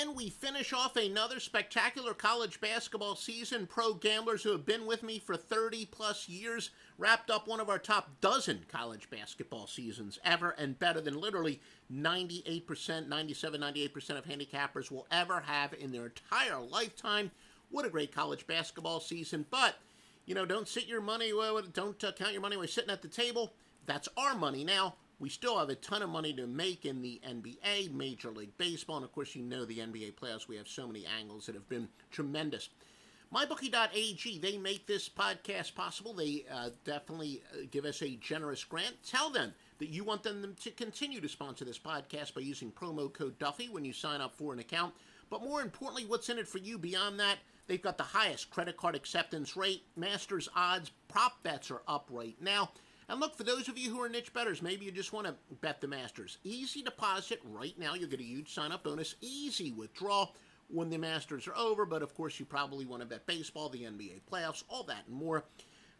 And we finish off another spectacular college basketball season. Pro gamblers who have been with me for 30 plus years wrapped up one of our top dozen college basketball seasons ever, and better than literally 98%, 97, 98% of handicappers will ever have in their entire lifetime. What a great college basketball season. But, you know, don't count your money while you're sitting at the table. That's our money now. We still have a ton of money to make in the NBA, Major League Baseball, and of course you know the NBA playoffs. We have so many angles that have been tremendous. MyBookie.ag, they make this podcast possible. They definitely give us a generous grant. Tell them that you want them to continue to sponsor this podcast by using promo code Duffy when you sign up for an account. But more importantly, what's in it for you beyond that? They've got the highest credit card acceptance rate, Masters odds, prop bets are up right now. And look, for those of you who are niche bettors, maybe you just want to bet the Masters. Easy deposit right now. You'll get a huge sign-up bonus. Easy withdrawal when the Masters are over. But, of course, you probably want to bet baseball, the NBA playoffs, all that and more.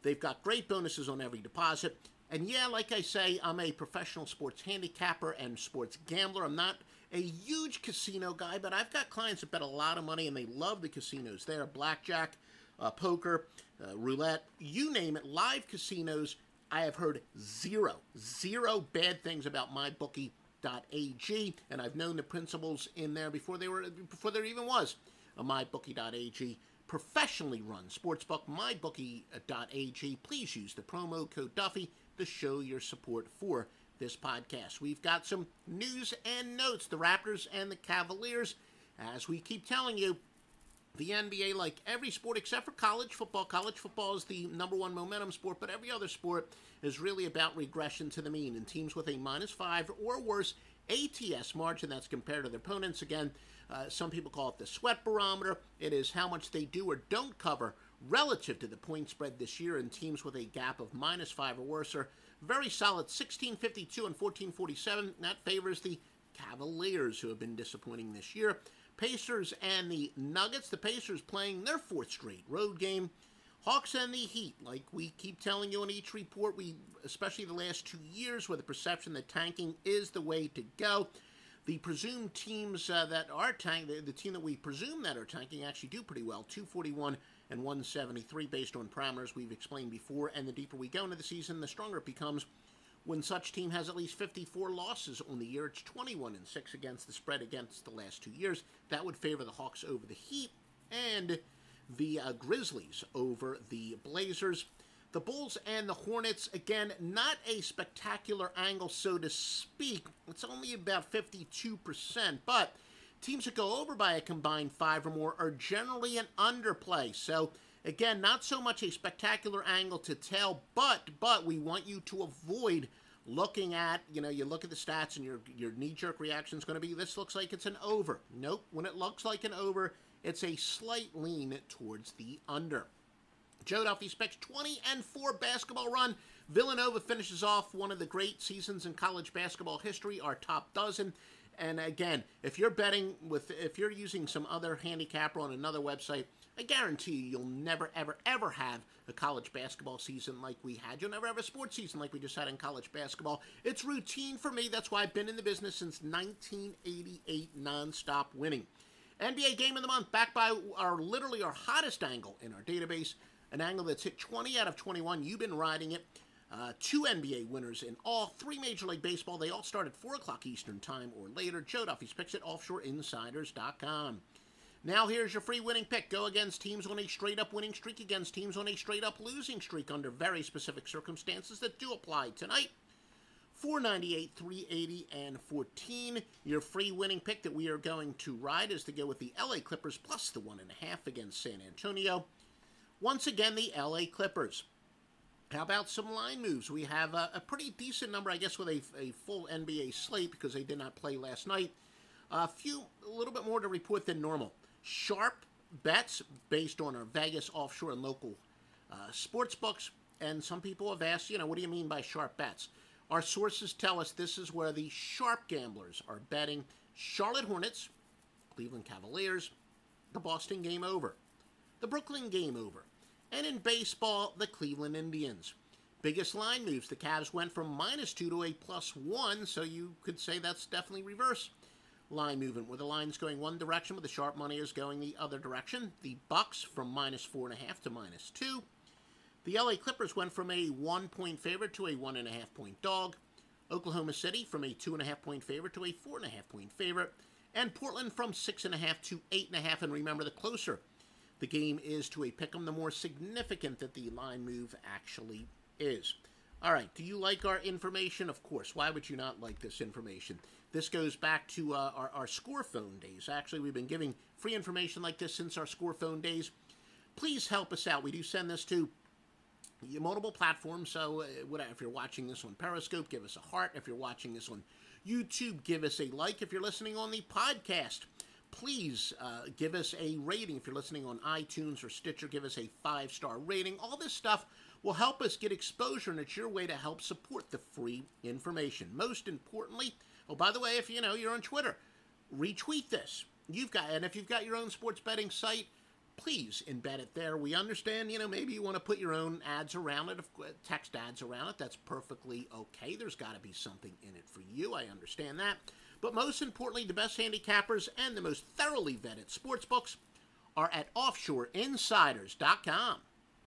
They've got great bonuses on every deposit. And, yeah, like I say, I'm a professional sports handicapper and sports gambler. I'm not a huge casino guy, but I've got clients that bet a lot of money, and they love the casinos there. Blackjack, poker, roulette, you name it, live casinos. I have heard zero bad things about MyBookie.ag, and I've known the principals in there before there even was a MyBookie.ag professionally run sportsbook. MyBookie.ag. Please use the promo code Duffy to show your support for this podcast. We've got some news and notes. The Raptors and the Cavaliers, as we keep telling you, the NBA, like every sport except for college football is the number one momentum sport, but every other sport is really about regression to the mean. And teams with a -5 or worse ATS margin, that's compared to their opponents. Again, some people call it the sweat barometer. It is how much they do or don't cover relative to the point spread this year. And teams with a gap of -5 or worse are very solid, 1652 and 1447. That favors the Cavaliers, who have been disappointing this year. Pacers and the Nuggets. The Pacers playing their 4th straight road game. Hawks and the Heat. Like we keep telling you in each report, especially the last 2 years, with the perception that tanking is the way to go. The presumed teams that are tanking, the team that we presume that are tanking, actually do pretty well. 241 and 173 based on parameters we've explained before. And the deeper we go into the season, the stronger it becomes. When such team has at least 54 losses on the year, it's 21 and 6 against the spread against the last 2 years. That would favor the Hawks over the Heat and the Grizzlies over the Blazers. The Bulls and the Hornets, again, not a spectacular angle, so to speak. It's only about 52%, but teams that go over by a combined 5 or more are generally an underplay. So, again, not so much a spectacular angle to tell, but we want you to avoid looking at, you look at the stats and your knee-jerk reaction is going to be, this looks like it's an over. Nope, when it looks like an over, it's a slight lean towards the under. Joe Duffy specs 20-4 basketball run. Villanova finishes off one of the great seasons in college basketball history, our top dozen. And again, if you're using some other handicapper on another website, I guarantee you'll never, ever, ever have a college basketball season like we had. You'll never have a sports season like we just had in college basketball. It's routine for me. That's why I've been in the business since 1988, nonstop winning. NBA Game of the Month, backed by literally our hottest angle in our database, an angle that's hit 20 out of 21. You've been riding it. 2 NBA winners in all, 3 Major League Baseball. They all start at 4 o'clock Eastern Time or later. Joe Duffy's picks at offshoreinsiders.com. Now here's your free winning pick. Go against teams on a straight-up winning streak, against teams on a straight-up losing streak under very specific circumstances that do apply tonight. 498, 380, and 14. Your free winning pick that we are going to ride is to go with the LA Clippers plus the 1.5 against San Antonio. Once again, the LA Clippers. How about some line moves? We have a pretty decent number, I guess, with a full NBA slate because they did not play last night. A little bit more to report than normal. Sharp bets based on our Vegas, offshore, and local sports books. And some people have asked, what do you mean by sharp bets? Our sources tell us this is where the sharp gamblers are betting Charlotte Hornets, Cleveland Cavaliers, the Boston game over, the Brooklyn game over, and in baseball, the Cleveland Indians. Biggest line moves, the Cavs went from -2 to a +1, so you could say that's definitely reverse. line movement, where the line's going one direction, but the sharp money is going the other direction. The Bucks from -4.5 to -2. The LA Clippers went from a 1-point favorite to a 1.5-point dog. Oklahoma City from a 2.5-point favorite to a 4.5-point favorite. And Portland from 6.5 to 8.5. And remember, the closer the game is to a pick'em, the more significant that the line move actually is. All right, do you like our information? Of course. Why would you not like this information? This goes back to our Score Phone days. Actually, we've been giving free information like this since our Score Phone days. Please help us out. We do send this to multiple platforms, so if you're watching this on Periscope, give us a heart. If you're watching this on YouTube, give us a like. If you're listening on the podcast, please give us a rating. If you're listening on iTunes or Stitcher, give us a 5-star rating. All this stuff will help us get exposure, and it's your way to help support the free information. Most importantly, oh, by the way, if you're on Twitter, retweet this. And if you've got your own sports betting site, please embed it there. We understand, maybe you want to put your own ads around it, text ads around it. That's perfectly okay. There's got to be something in it for you. I understand that. But most importantly, the best handicappers and the most thoroughly vetted sports books are at offshoreinsiders.com.